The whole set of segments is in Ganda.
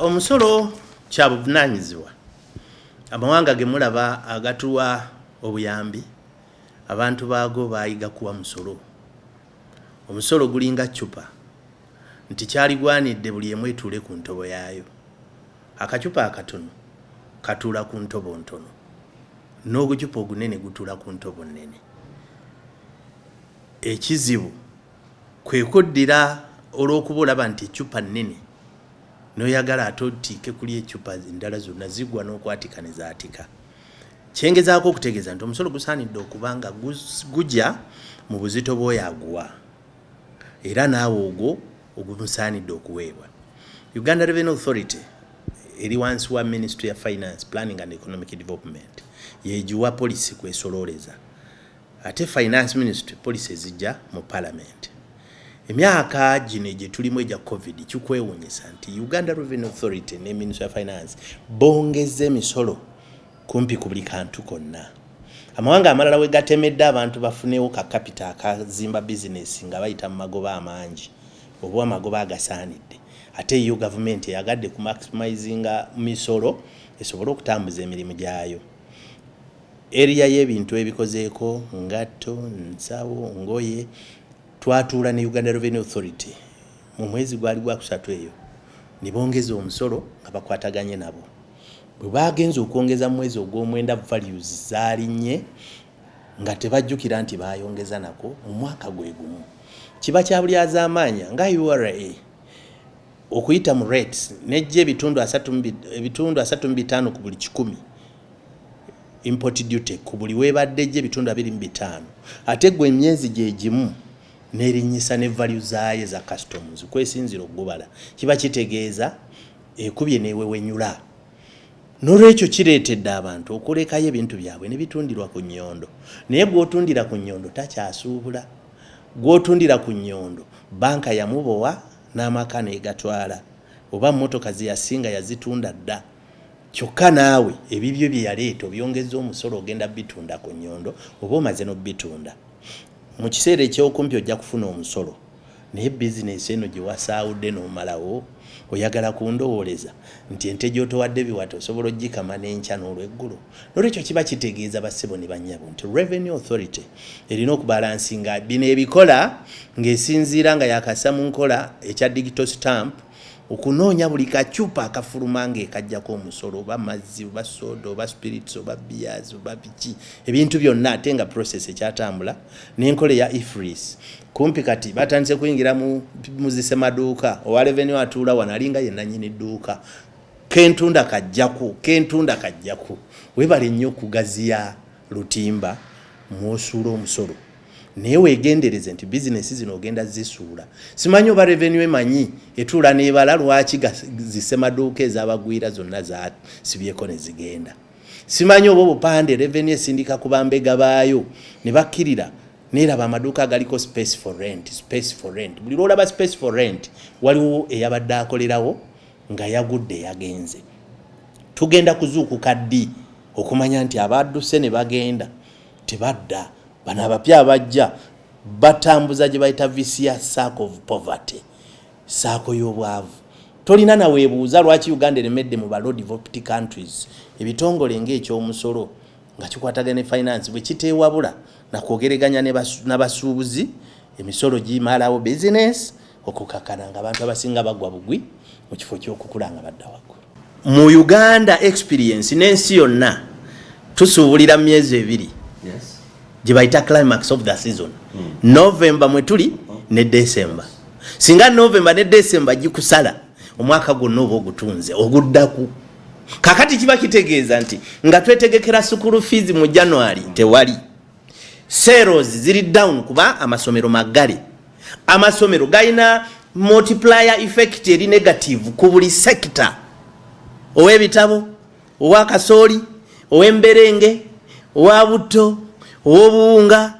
Omusolo kya buvunanyizibwa. Amawanga ge mulaba agatuwa obuyambi abantu baago bayiga kuwa musolo. Omusolo gulinga chupa nti kyaligwanidde buli emu etuule ku ntobo yaayo. Akacupa akatono katuula ku ntobo ntono, n'ogucupa ogunene gutuula ku ntobo nnene. Ekizibu kwe kuddira olw'okuba olaba nti ecupa nnene noyagala ate otiike kuli ecupa endala zonna zigwa n'okwatika ne zaatika. Kyengezaako okutegeeza nti omusolo gusaanidde okuba nga gujja mu buzito bw'oyo aguwa, era naawe ogwo ogumusaanidde okuweebwa. Uganda Revenue Authority eri wansi wa Ministry of Finance, Planning and Economic Development yeegiwa policy kwesolooleza. Ate Finance Ministry policy ezijja mu Parliament. Emyaka gino gye tulimu egya COVID kikwewuunyisa nti Uganda Revenue Authority ne Ministry of Finance bongezza emisolo kumpi ku buli kantu konna. Amawanga amalala we gatemedde abantu bafunewo ka capital akazimba business nga bayita mu magoba amangi oba amagoba agasaanidde. Ate yo government yagadde ku maximizinga misolo esobole okutambuza emirimu gyayo. Area y'ebintu ebikozeeko ngatto, nsawo, ngoye twatuula ne Uganda Revenue Authority mu mwezi gwali gwa kusatu eyo ne bongeza omusolo nga bakwataganye nabo. Bwe bagenze okwongeza mu mwezi ogw'omwenda values zaalinnye nga tebajjukira nti bayongeza nako mu mwaka gwe gumu. Kiba kya buli azaamaanya nga URA okuyita mu rates nejje ebitundu 3.5 ku buli 100 import duty ku buli webadde je ebitundu 2.5 ate gwe emyezi gye gimu nerinyisa ne value zaaye za customs kwesinzira okugobala. Kiba kitegeeza ekubye newewenyula. N'olwekyo kireetedde abantu okulekayo ebintu byabwe ne bitundirwa ku nnyondo. Naye gw'otundira ku nnyondo takyasuubula. Gw'otundira ku nnyondo banka yamubowa n'amaka neegatwala oba mmotoka ze yasinga yazitunda dda. Kyokka naawe ebibyo bye yaleeta obyongeza omusolo ogenda bitunda ku nnyondo oba omaze n'obbitunda. Mu kiseera ekyokumpi ojja kufuna omusolo, naye bizinesi eno gye wasaawudde n'omalawo oyagala kundowooleza nti ente gy'otowadde biwata osobola oggikama n'enkya n'olweggulo. N'olwekyo kiba kitegeeza bassebo ne bannyabo nti Revenue Authority erina okubalansinga bino ebikola ng'esinziira nga yakassa mu nkola ekya digital stamp okunoonya buli kacupa akafuluma ng'ekajjako omusolo oba mazzi oba soda oba spirits oba beers oba biki ebintu byonna ate nga process ekyatambula n'enkola ya IFRIS. Kumpi kati batandise kuyingira mu zisemaduuka owa revenue atuula wano alinga yenna nnyini dduuka kentunda kajjaku webale nnyo okugaziya lutimba mw'osuula omusolo. Naye weegendereze nti bizinesi zino ogenda zisuula. Simanyi oba revenue emanyi etuula n'ebala lwaki zisemaduuka ez'abagwira zonna zasibyeko ne zigenda. Simanyi oba obupande revenue esindika ku bambega baayo ne bakkirira n'eraba amaduuka agaliko space for rent. Buli lwolaba space for rent waliwo eyabadde akolerawo nga yagudde yagenze. Tugenda kuzuukuka ddi okumanya nti abadduse ne bagenda tebadda. Bano abapya abajja batambuza gye bayita vicious circle of poverty, saako y'obwavu. Tolina na weebuuza lwaki Uganda eremedde mu ba low developed countries ebitongole ng'ekyomusolo nga kikwatagana ne finance bwe kiteewabula na kwogeraganya n'abasuubuzi emisolo gimalawo business okukakana nga abantu abasinga bagwa bugwi mu kifo ky'okukula nga badda waggulu. Mu Uganda experience n'ensi yonna tusuubulira myezi ebiri. Yes. Gye bayita climax of the season. November mwe tuli ne December. Singa November ne December gikusala omwaka gwonna oba ogutunze oguddaku. Kakati kiba kitegeeza nti nga twetegekera school fees mu January tewali. Sales ziri down kuba amasomero magale. Amasomero galina multiplier effect eri negative ku buli sector. Ow'ebitabo, owa kasooli, ow'emberenge, owa butto, obuwunga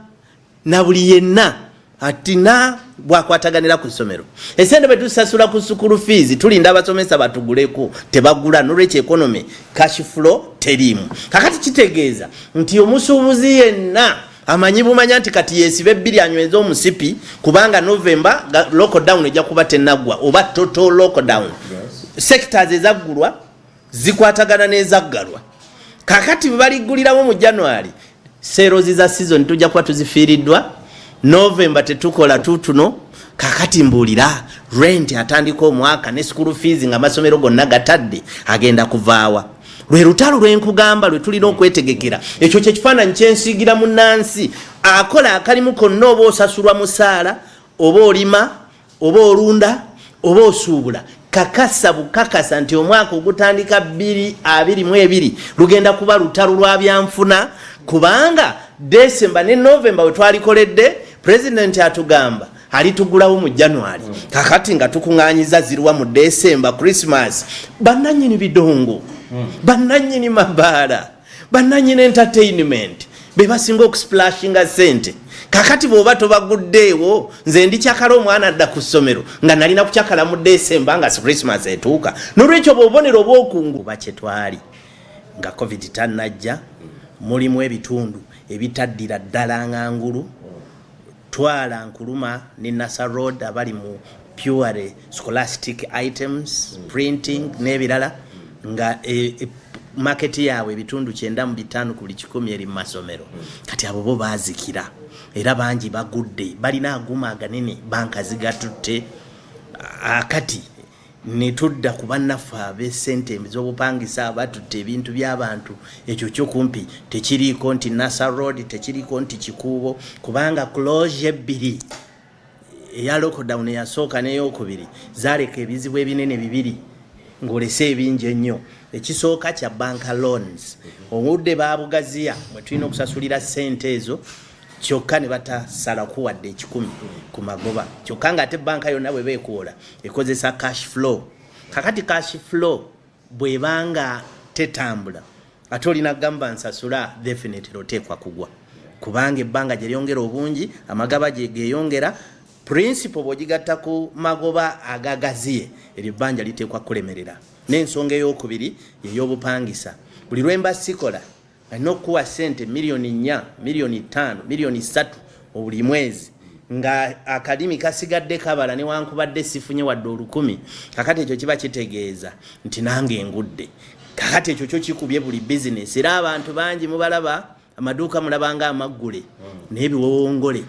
na buli yenna atina bwakwataganira ku ssomero. Esente bwe tusasula ku school fees tulinda abasomesa batuguleko tebagula n'olwekyo economy cash flow terimu. Kakati kitegeeza nti omusuubuzi yenna amanyi bumanya nti kati yesibe bbiri anyweza omusipi kubanga November lockdown ejja kuba tennagwa oba total lockdown. sectors ezaggulwa zikwatagana n'ezaggalwa. Kakati baligulirawo mu January serozi za season tujja kuba tuzifiiriddwa. November tetukola tutuno. Kakati mbuulira rent atandika omwaka ne school fees nga amasomero gonna gatadde agenda kuvaawa. Lwe lutalo lwenkugamba lwe tulina okwetegekera. Ekyo kye kifaananyi kyensiigira munnansi akola akalimu konna oba osasulwa musaala oba olima oba olunda oba osuubula. Kakasa bukakasa nti omwaka ogutandika 2022 lugenda kuba lutalo lwa byanfuna kubanga December ne November we twalikoledde president atugamba alitugulawo mu January. Kakati nga tukunganyiza zirwa mu December Christmas. Bannanyini bidongo, bannanyini mabaala, bannanyini entertainment bebasinga okusplashinga sente. Kakati bwoba tobaguddeewo nze ndi kyakala omwana adda ku ssomero nga nalina kukyakala mu December nga Christmas etuuka. Nolwekyo bw'obubonero bw'okungu bakye twali nga COVID tannajja mulimu ebitundu ebitaddira ddala ngangulu. Twala Nkuluma ne Nasser Road abali mu pure scholastic items, printing n'ebirala nga market yawe bitundu 9 ku buli 10 eri masomero. Kati abo bo bazikira era bangi bagudde balina aguma aganene banka zigatutte. Akati netudda ku bannaffe ab'essente ez'obupangisa abatutte ebintu by'abantu. Ekyo kyokumpi tekiriiko nti Nasser Road, tekiriiko nti Kikuubo kubanga closure 2 eya lockdown eyasooka n'eyokubiri zaleka ebizibu ebinene 2 ng'olese ebingi ennyo. Ekisooka kya banka loans obudde baabugaziya mwe tulina okusasulira ssente ezo kyokka ne batasala kuwadde 10 ku magoba. Kyokka nga ate banka yonna bwe beekoola ekozesa cash flow. Kakati cash flow bwebanga tetambula ate olina gamba nsasula definitely oteekwa kugwa kubanga ebbanga gye lyongera obungi amagaba gye geeyongera. Principle bw'ogigatta ku magoba agagaziye eryo ebbanja liteekwa kulemerera. N'ensonga ey'okubiri ey'obupangisa buli lwemba sikola alina okuwa sente milioni 4, milioni 5, milioni 3 buli mwezi nga akadimi kasigadde kabala newankubadde sifunye wadde 10,000. Kakati ekyo kiba kitegeeza nti nange engudde. Kakati ekyo kyo kikubye buli business era abantu bangi mubalaba amaduuka mulabanga amaggule n'ebiwongole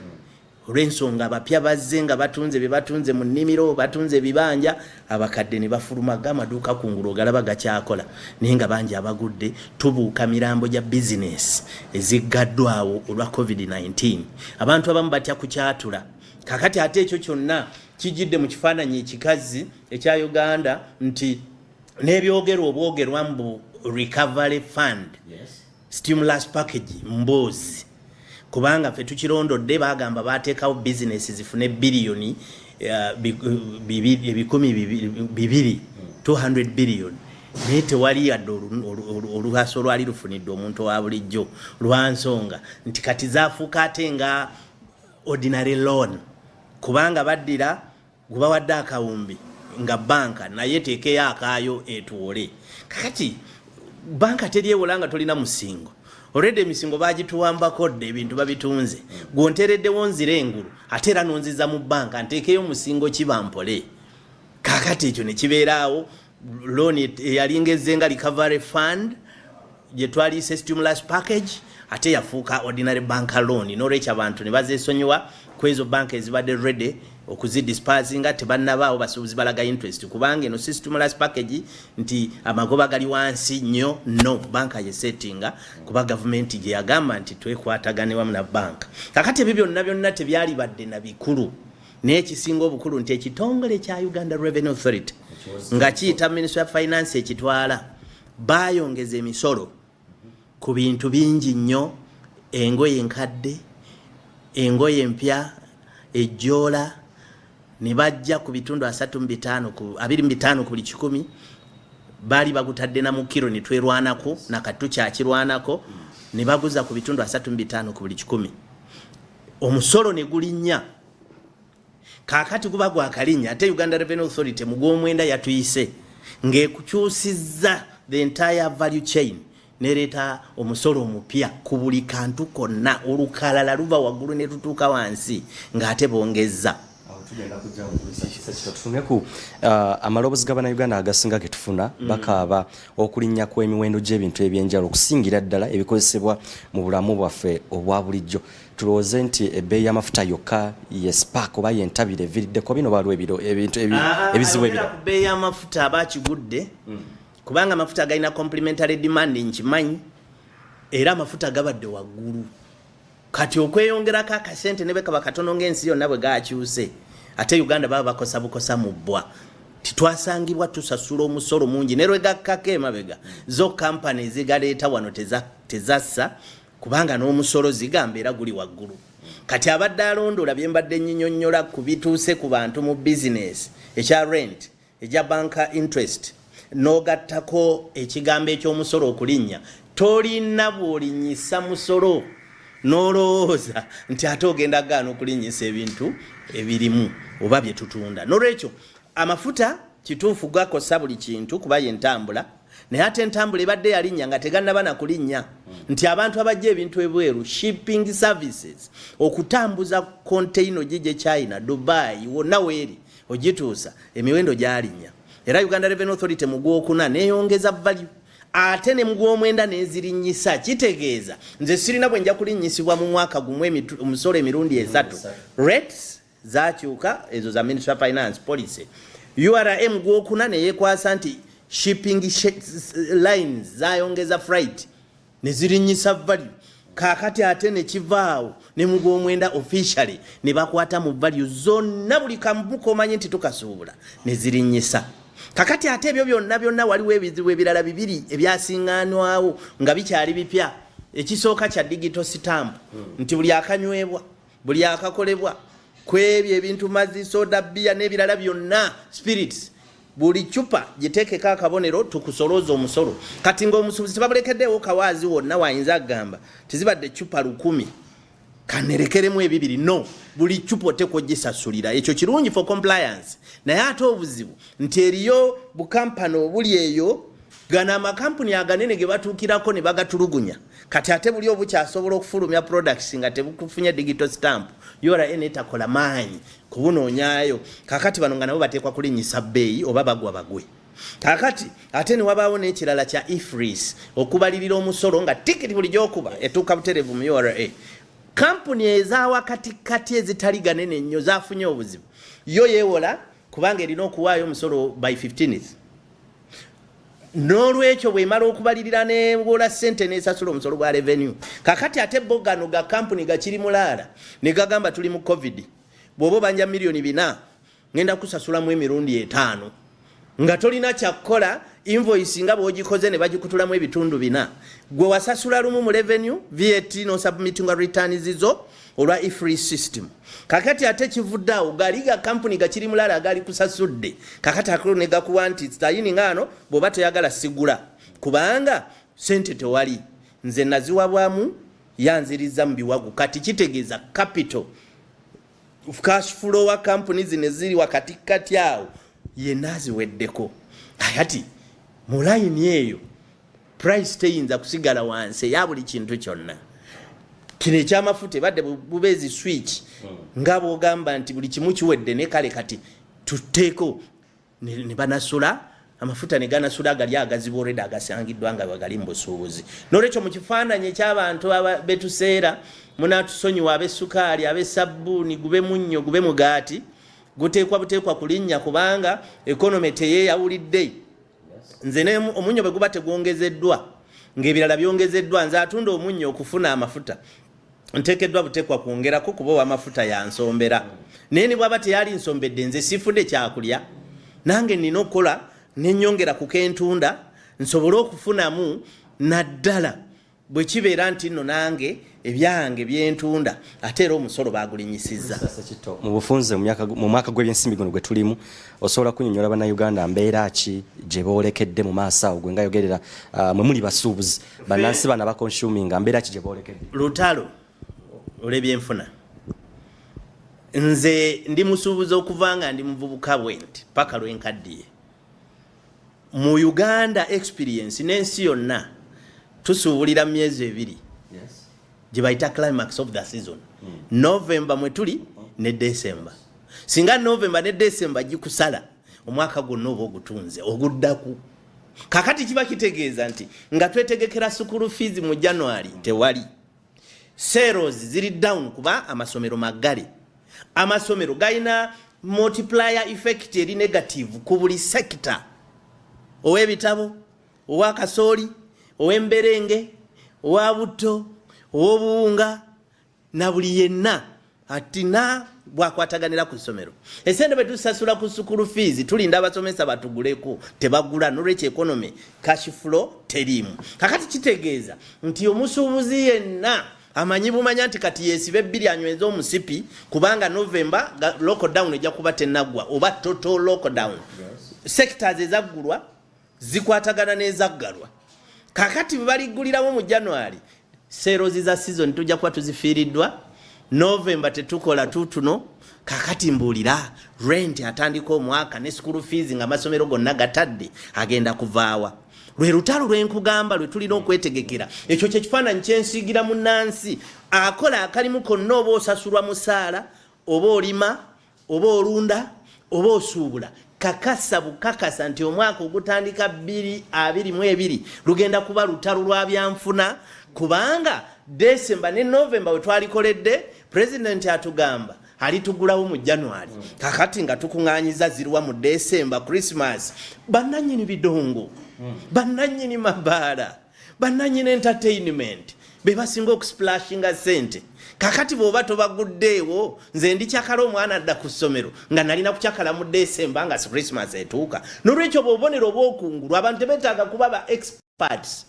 olw'ensonga abapya bazze nga batunze bye batunze mu nnimiro batunze ebibanja abakadde ne bafulumaga amaduuka kungulu galaba gakyakola naye nga bangi abagudde. Tubuuka mirambo gya business eziggaddwawo olwa COVID-19. Abantu abamu batya kukyatula. Kakati ate ekyo kyonna kijidde mu kifaananyi ekikazi ekya Uganda nti n'ebyogerwa obwogerwa mbu recovery fund, stimulus package mboozi kubanga fe tukirondodde bagamba bateekawo business zifune billion 200 billion naye tewali yadde oluhaso lwali lufunidde omuntu wa bulijjo lwa nsonga nti kati zaafuuka ate nga ordinary loan kubanga baddira gubawadde akawumbi nga banka naye teekeyo akaayo etuwole. Kakati banka teryewolanga tolina musingo. Already emisingo bagituwambako ebintu babitunze. Gwontereddewo nzira engulu ate era nonziza mu banka nteekeyo musingo kibampole. Kakati ekyo ne kibeeraawo loan yalinga nga recovery fund gye twaliyise stimulus package ate yafuuka ordinary bank loan. N'olwekyo abantu ne bazeesonyiwa kwezo banka ezibadde ready okuzidispasinga tebannabaawo basuubuzi balaga interest kubanga eno si stimulus package nti amagoba gali wansi nnyo no banka ye settinga kuba government gye yagamba nti twekwatagane wamu na banka. Kakati ebyo byonna tebyali badde na bikulu n'ekisinga obukulu nti ekitongole kya Uganda Revenue Authority nga kiyita Ministry of Finance ekitwala bayongeza emisolo ku bintu bingi nnyo. Engoye enkadde, engoye empya, ejjoola ne bajja ku bitundu 25 ku 25 ku buli 10 bali bagutadde na mu kilo ne twerwanako na katucha kirwanako ne baguza ku bitundu 35 ku buli 10. Omusolo ne gulinnya. Kakati kuba gwa kalinya ate Uganda Revenue Authority mu gw'omwenda yatuyise ng'ekukyusizza the entire value chain nereta omusolo omupya ku buli kantu konna olukalala luva waggulu ne lutuuka wansi ng'ate bongezza tufuneko amaloboozi g'abana Uganda agasinga getufuna bakaaba okulinnya kw'emiwendo gy'ebintu ebyenjawulo okusingira ddala ebikozesebwa mu bulamu bwaffe obwa bulijjo. Tulowooze nti ebbeeyi y'amafuta yokka ye spark oba yentabire eviiriddeko bino waliwo ebintu ebizibu ebirala. Ku bbeeyi y'amafuta aba kigudde kubanga amafuta galina complementary demand nkimanyi era amafuta gabadde waggulu. Kati okweyongerako akasente ne beka bakatono ng'ensi yonna bwe gakyuse ate Uganda baba bakosa bukosa mu bbwa titwasangibwa tusasula omusolo mungi ne lwe gakkako emabega zo company zigaleeta wano tezassa kubanga n'omusolo zigamba era guli waggulu. Kati abadde alondola bye mbadde nnyinnyonnyola ku bituuse ku bantu mu business ekya rent ekya banka interest n'ogattako ekigambo eky'omusolo okulinnya tolina bw'olinyisa musolo nolowooza nti ate ogenda gaana okulinnyisa ebintu ebirimu oba bye tutunda. N'olwekyo amafuta kituufu gakosa buli kintu kuba y'entambula naye ate entambula ebadde yalinnya nga tegannaba na kulinnya nti abantu abajja ebintu ebweru shipping services okutambuza container gye China Dubai wonna weeri ogituusa emiwendo gyalinnya era Uganda Revenue Authority mu Gwokuna neeyongeza value ate ne mugwomwenda nezirinyisa kitegeeza nze sirina bwe nja kulinnyisibwa mu mwaka gumwe omusolo emirundi 3 rates zakyuka ezo za Ministry of Finance policy URM Gwokuna neyekwasa nti shipping lines zayongeza freight nezirinyisa value kakati ate ne kivaawo ne mugwomwenda officially ne bakwata mu value zonna buli kamuko omanyi nti tukasuubula nezirinyisa. Kakati ate ebyo byonna waliwo ebizibu ebirala bibiri ebyasiŋŋaanwawo nga bikyali bipya. Ekisooka kya digital stamp nti buli akanywebwa buli akakolebwa kwebyo ebintu mazzi soda bia n'ebirala byonna spirits buli chupa giteekeko akabonero tukusolooza omusolo. Kati ng'omusuubuzi tebabulekeddeewo kawaazi wonna wayinza kugamba tizibadde chupa 1000 kanerekeremu ebibiri no buli chupa otekogisasulira ekyo kirungi for compliance naye ate obuzibu nti eriyo bukampani obuli eyo gana amakampuni aganene ge batuukirako ne bagatulugunya kati ate buli obukyasobola okufulumya products nga tebukufunye digital stamp yora enetakola maanyi kubunoonyaayo kakati bano nga nabo bateekwa kulinnyisa bbeeyi oba bagwa bagwe. Kakati ate ne wabaawo n'ekirala kya IFRIS okubalirira omusolo nga tikiti buli gy'okuba etuuka buterevu mu URA. Kampuni ezaawa katikati ezitali ganene nnyo zaafunye obuzibu yo yeewola kubanga erina okuwaayo omusolo by 15th. N'olwekyo bw'emala okubalirira n'ewola ssente n'esasula omusolo gwa revenue. Kakati ate bo gano ga kampuni gakiri mulaala ne gagamba tuli mu covid bw'oba banja miliyoni 4 ngenda kusasulamu emirundi 5 nga tolina kyakkola invoice nga bw'ogikoze ne bagikutulamu ebitundu 4 gwe wasasula lumu mu revenue VAT no submitting returns zo olwa IFRIS system. Kakati ate kivuddawo galiga kampuni gakiri mulala gali kusasudde kakati akulu ne gakuwa nti stayini ngano bw'oba toyagala sigula kubanga sente tewali nze naziwabwamu yanziriza mu biwagu kati kitegeeza capital cash flow wa companies zine ziri wakati kati awo yenaziweddeko ayati mu line eyo price teyinza kusigala wansi ya buli kintu kyonna. Kino ekyamafuta badde bubezi switch nga bw'ogamba nti buli kimu kiwedde ne kale kati tuteeko ne banasula amafuta ne ganasula gali agaziboreda agasangiddwa nga bagali mu busuubuzi. N'olwekyo mu kifaananyi eky'abantu betuseera munatusonyiwa ab'essukaali ab'essabbuuni gube munnyo gube mugaati guteekwa buteekwa kulinnya kubanga economy teyeeyawulidde. Nze ne omunnyo bwe guba tegwongezeddwa ng'ebirala byongezeddwa nze atunda omunnyo okufuna amafuta nteekeddwa buteekwa kwongerako kuba ow'amafuta yansombera naye ne bw'aba teyali nsombedde nze sifudde kyakulya nange nina okukola n'ennyongera ku kentunda nsobole okufunamu naddala bwe kibeera nti nno nange ebyange byentunda ate era omusolo bagulinyisizza. Mu bufunze mu mwaka gw'ebyensimbi guno gwe tulimu osobola kunnyonnyola bannayuganda mbeera ki gye boolekedde mu maaso awo gwe nga yogerera mwe muli basuubuzi bannansi bana bakonsuminga mbeera ki gye boolekedde? Lutalo olw'ebyenfuna nze ndi musuubuzi okuva nga ndi muvubuka bwe nti paka lwenkaddiye mu Uganda experience n'ensi yonna tusuubulira myezi 2 gye bayita climax of the season November mwe tuli ne December singa November ne December gikusala omwaka gwonna oba ogutunze oguddaku kakati kiba kitegeeza nti nga twetegekera school fees mu January tewali sales ziri down kuba amasomero magale amasomero gaina multiplier effect eri negative ku buli sector ow'ebitabo ow'akasooli ow'emberenge ow'abuto ow'obuwunga na buli yenna atina bwakwataganira ku ssomero esente bwe tusasula ku school fees tulinda abasomesa batuguleko tebagula n'olwekyo economy cash flow terimu kakati kitegeeza nti omusuubuzi yenna amanyi bumanya nti kati yesibe bbiri anyweza omusipi kubanga November lockdown ejja kuba tenaggwa oba total lockdown sectors ezaggulwa zikwatagana n'ezaggalwa kakati baliggulirawo mu January sales za season tujja kuba tuzifiiriddwa November tetukola tutuno kakati mbulira rent atandika omwaka ne school fees nga amasomero gonna gatadde agenda kuvaawa lwe lutalo lwenkugamba lwe tulina okwetegekera ekyo kye kifaananyi kyensiigira munnansi akola akalimu konna oba osasulwa musaala oba olima oba olunda oba osuubula kakasa bukakasa nti omwaka ogutandika 2022 lugenda kuba lutalo lwa byanfuna kubanga December ne November we twalikoledde president atugamba alitugulawo mu January kakati nga tukunganyiza zirwa mu December Christmas bananyini bidongo bananyini mabala bananyini entertainment bebasinga okusplashinga sente kakati boba tobaguddeewo nze ndi kyakala omwana adda ku ssomero nga nalina kukyakala mu December nga Christmas etuuka n'olwekyo bw'obubonero obw'okungulu abantu tebetaaga kuba ba experts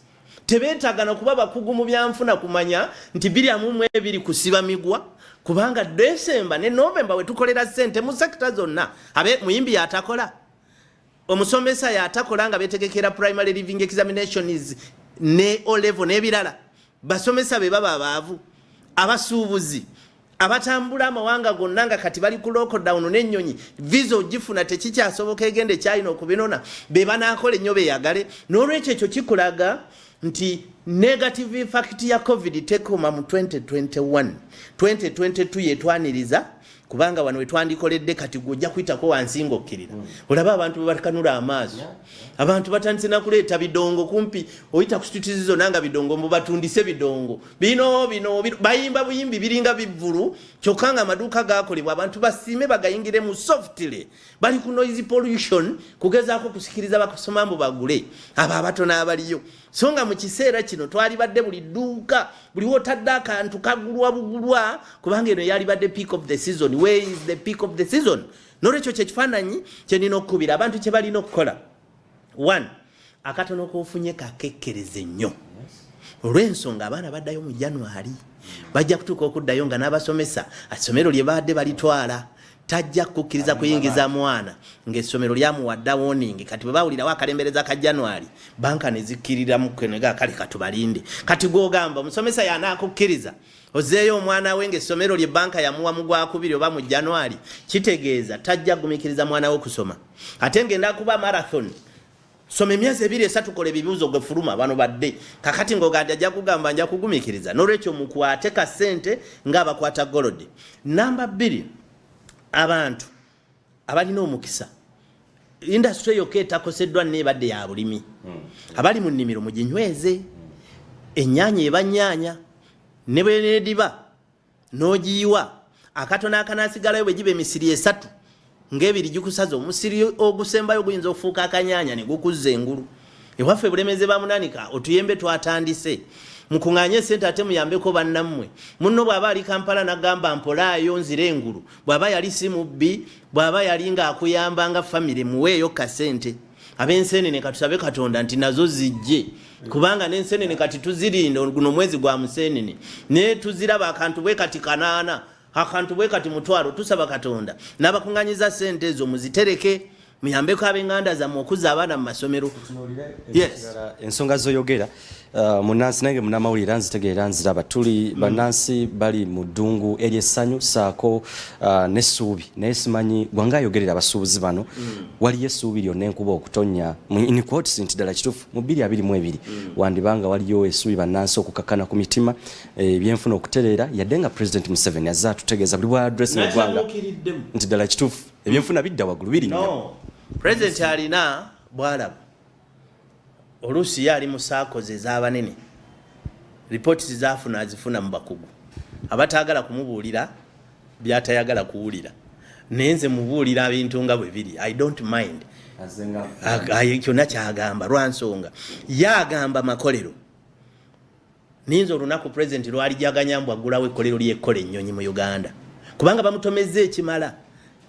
tebetagana kuba bakugu mu byanfuna kumanya nti 2022 kusiba migwa kubanga December ne November we tukolera sente mu sector zonna abe muyimbi yatakola omusomesa yatakola nga betegekera primary living examinations ne O level ne birala basomesa be baba abaavu abasuubuzi abatambula amawanga gonna nga kati bali ku lockdown n'ennyonyi visa ogifuna tekikyasoboka egende China okubinona be banaakola ennyo beyagale n'olwekyo ekyo kikulaga nti negative effect ya COVID tekoma mu 2022 yetwaniriza kubanga wano wetwandikoledde kati gojja kwitako wansingo okkirira olaba abantu batakanula amaaso abantu batandise na kuleeta bidongo kumpi oyita ku streets nanga bidongo mbu batundise bidongo bino bayimba buyimbi biringa bivulu kyokanga amaduuka gakolebwa abantu basime bagayingire mu softly bali ku noise pollution kugezaako kusikiriza bakusoma mbu bagule aba abatono abaliyo songa mu kiseera kino twali badde buli dduuka buli wotadde akantu kagulwa bugulwa kubanga eno yali badde peak of the season. Where is the peak of the season? N'olwekyo kye kifaananyi kye nina okukubira abantu kye balina okukola 1 akatono k'ofunye kakekkereze nnyo olw'ensonga abaana baddayo mu January bajja kutuuka okuddayo nga n'abasomesa essomero lye badde balitwala tajja kukkiriza kuyingiza mwana ng'essomero lyamuwadda warning kati bwe bawulirawo akalembereza ka January banka ne zikkirira mu kwenega kale katubalinde kati gw'ogamba omusomesa y'anaakukkiriza ozeeyo omwana we ng'essomero lye banka yamuwa mu Gwakubiri oba mu January kitegeeza tajja gumikiriza mwana we okusoma ate ngenda kuba marathon some emyezi 2-3 kola ebibuuzo gwe fuluma bano badde kakati ng'oganda ajja kugamba nja kugumikiriza n'olwekyo mukwate ka ssente ng'abakwata golodi. Namba 2 abantu abalina omukisa industry yokka etakoseddwa n'ebadde ya bulimi abali mu nnimiro muginyweze ennyaanya ebanyaanya ne bwe neediba n'ogiyiwa akatono akanaasigalayo bwe giba emisiri 3 ng'ebiri gikusaza omusiri ogusembayo guyinza okufuuka akanyaanya ne gukuzza engulu ewaffe bulemeze bamunanika otuyembe twatandise mukunganye sente ate muyambeko bannammwe munno bw'aba ali Kampala nagamba mpolaayo nzire engulu bw'aba yali si mubbi bw'aba yali ng'akuyamba nga famire muweeyo kasente ab'ensenene katusabe Katonda nti nazo zijje kubanga n'ensenene kati tuzirinda guno mwezi gwa musenene ne tuziraba akantu bwe kati 8 akantu bwe kati 1,000 tusaba Katonda n'abakunganyiza sente ezo muzitereke muyambeko ab'enganda zammwe okuzza abaana mu masomero. Yes. Ensonga zoyogera munansi nange munamawulire nzitegeera nziraba tuli bannansi bali mu ddungu eryessanyu saako n'essuubi naye simanyi bwanga ayogerera abasuubuzi bano waliyo essuubi lyonna enkuba okutonnya in quotes nti ddala kituufu mu 2022 wandibanga waliyo essuubi bannansi okukakkana ku mitima ebyenfuna okutereera yadde nga President Museveni azza atutegeeza buli bwa address mu ggwanga nti ddala kituufu ebyenfuna bidda waggulu biri nnyo. President alina bwalaba oluusi yali mu saakoze ez'abanene ripooti zafuna azifuna mu bakugu abataagala kumubuulira byatayagala kuwulira naye nze mubuulira ebintu nga bwe biri. I don't mind kyonna kyagamba lwansonga yagamba makolero ninza olunaku President lwali jaganya mbwaggulawo ekkolero ly'ekkola ennyonyi mu Uganda kubanga bamutomezza ekimala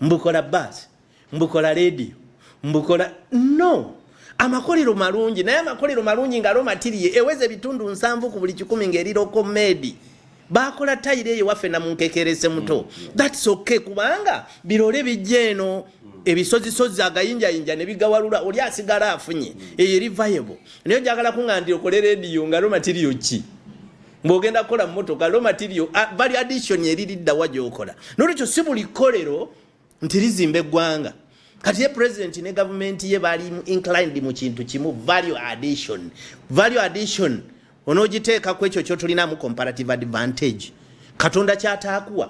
mbukola bus mbukola radio mbukola no amakolero malungi naye amakolero malungi nga lo matiriye eweze bitundu 7 ku buli 100 ng'eriroko medi bakola tayire eyo waffe namunkekerese muto. That's okay kubanga birole bijeno ebisozisozi agayinjayinja ne bigawalula oli asigala afunye eyo eri viable naye njagala kungandira okole radio nga lo material ki mbogenda kola mmotoka lo material value addition eriridda wajokola n'olwekyo si buli kolero ntirizimbe eggwanga kati ye president ne government ye bali inclined mu kintu kimu value addition onogiteeka ku ekyo kyotulina mu comparative advantage katonda kyataakuwa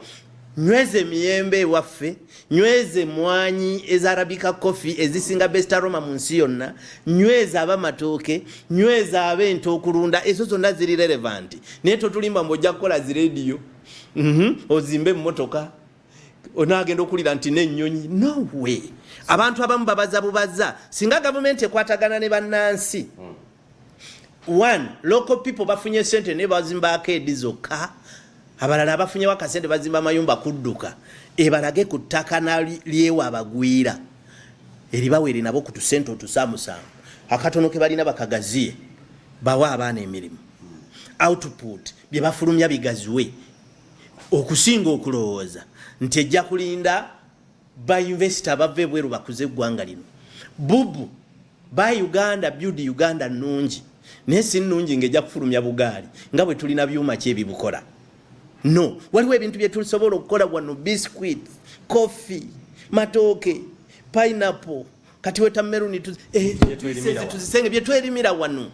nyweze miyembe waffe nyweze mwanyi ezarabika coffee ezisinga best aroma mu nsi yonna nyweze abamatooke nyweze ab'ente okulunda ezo zonna ziri relevant naye totulimba mbojja kukola zi radio ozimbe emmotoka onagenda okulira nti n'ennyonyi no way. Abantu abamu babaza singa government ekwatagana ne bannansi one local people bafunye sente ne bazimba arcade zokka abalala bafunye wakasente bazimba mayumba kudduka ebalage ku ttaka nalyewa abagwira eribawere nabo ku tusente otusamusamu akatono ke balina bakagaziye bawa abaana emirimu output bye bafulumya bigaziwe okusinga okulowooza nti ejja kulinda ba investor bave bweru bakuze eggwanga lino bubu ba Uganda build Uganda nungi nesi nungi ngejja kufulumya bugaali nga bwe tulina byuma kye bibukola no waliwo ebintu bye tulisobola okukola wano biscuit coffee matooke pineapple kati watermelon tuzisenge bye twerimira wano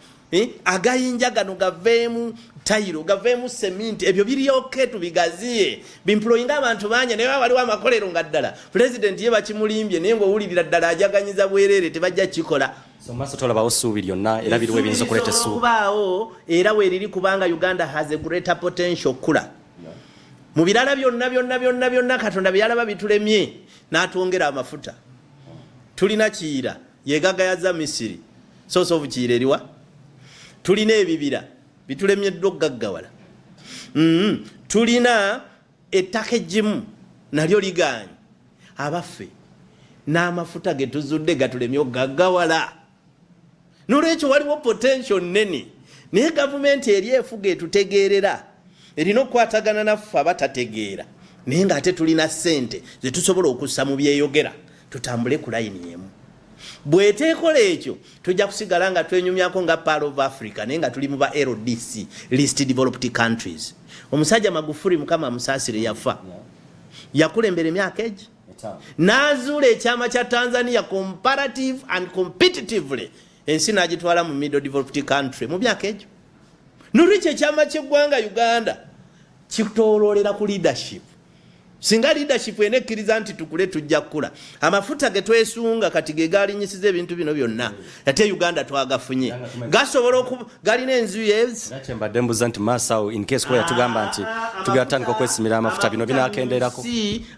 agayinja gano gaveemu tayiro gaveemu cement ebyo biri okay tubigaziye bimployinga abantu banye naye waliwo amakolero nga ddala president ye bakimulimbye naye ng'owulirira ddala ajaganyiza bwerere tebajja kikola so maso tolabawo ssuubi lyonna era biriwo ebiyinza okuleeta essuubi kubaawo era weeriri kubanga Uganda has a greater potential kula mu birala byonna Katonda byalaba bitulemye n'atwongera amafuta tulina Kiyira yegagayaza Misiri source of Kiyira eriwa tulina ebibira bitulemyeddwa okugaggawala tulina ettaka eggimu nalyo liganye abaffe n'amafuta ge tuzudde gatulemye okugaggawala n'olwekyo waliwo potential nnene naye gavumenti eri efuga etutegeerera erina okukwatagana naffe abatategeera naye ng'ate tulina ssente ze tusobola okussa mu byeyogera tutambule ku layini emu bweteekola ekyo tujja kusigala nga twenyumyako nga part of Africa naye nga tuli mu ba LDC least developed countries. Omusajja Magufuli mukama amusaasire yafa yakulembera emyaka egi n'azuula ekyama kya Tanzania comparative and competitively ensi n'agitwala mu middle developed country mu myaka egyo n'olwekyo ekyama ky'eggwanga Uganda kitooloolera ku leadership singa leadership enekkiriza nti tukule tujja kukula amafuta ge twesunga kati ge galinyisiza ebintu bino byonna ate Uganda twagafunye gasobola galina enzuyeezi nakyembadde mbuza nti maasawo in case kwa yatugamba nti tugatandika okwesimira amafuta bino binaakenderako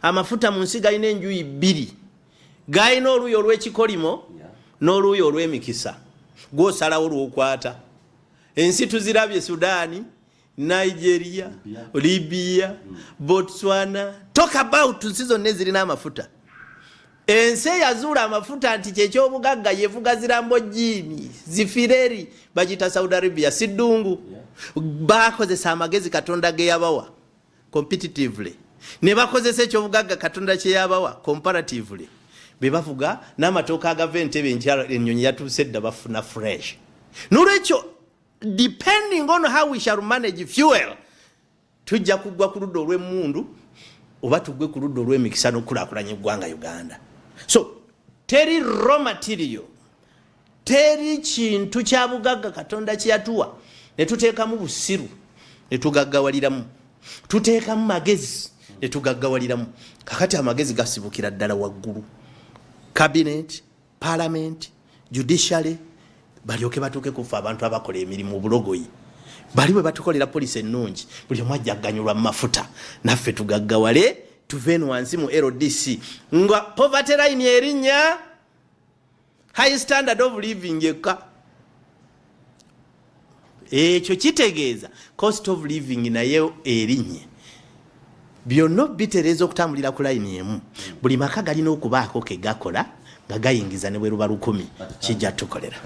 amafuta mu nsi galina enjuyi bbiri galina oluuyi olw'ekikolimo n'oluuyi olw'emikisa gw'osalawo lw'okwata ensi tuzirabye Sudaani Nigeria, Libya, Botswana. Talk about nsi zonna ezirina amafuta. Ensi yazuula amafuta nti ky'ekyobugagga yevuga zirambojini, zifireri, bagita Saudi Arabia, siddungu. Bakozesa amagezi Katonda ge yabawa competitively. Ne bakozesa ekyobugagga Katonda kye yabawa comparatively. bebavuga n'amatooka agava Entebbe ennyonyi yatuuse dda bafuna fresh. N'olwekyo depending on how we shall manage fuel tujja kugwa ku ludda olw'emmundu oba tugwe ku ludda olw'emikisa n'okulaakulanya eggwanga Uganda. So teri raw material, teri kintu kya bugagga Katonda kyeyatuwa ne tuteekamu busiru ne tugaggawaliramu, tuteekamu magezi ne tugaggawaliramu. Kakati amagezi gasibukira ddala waggulu. Cabinet, Parliament, Judiciary balyoke batuuke kufa abantu abakola emirimu bulogoyi. Bali bwe batukolera poliisi ennungi buli omu ajja aganyulwa mu mafuta naffe tugaggawale tuveenu wansi mu LDC nga poverty line erinnya high standard of living ekka. Ekyo kitegeeza cost of living naye erinnya. Byonna bitereeza okutambulira ku line emu. Buli maka galina okubaako ke gakola nga gayingiza ne bwe luba 10 kijja tukolera.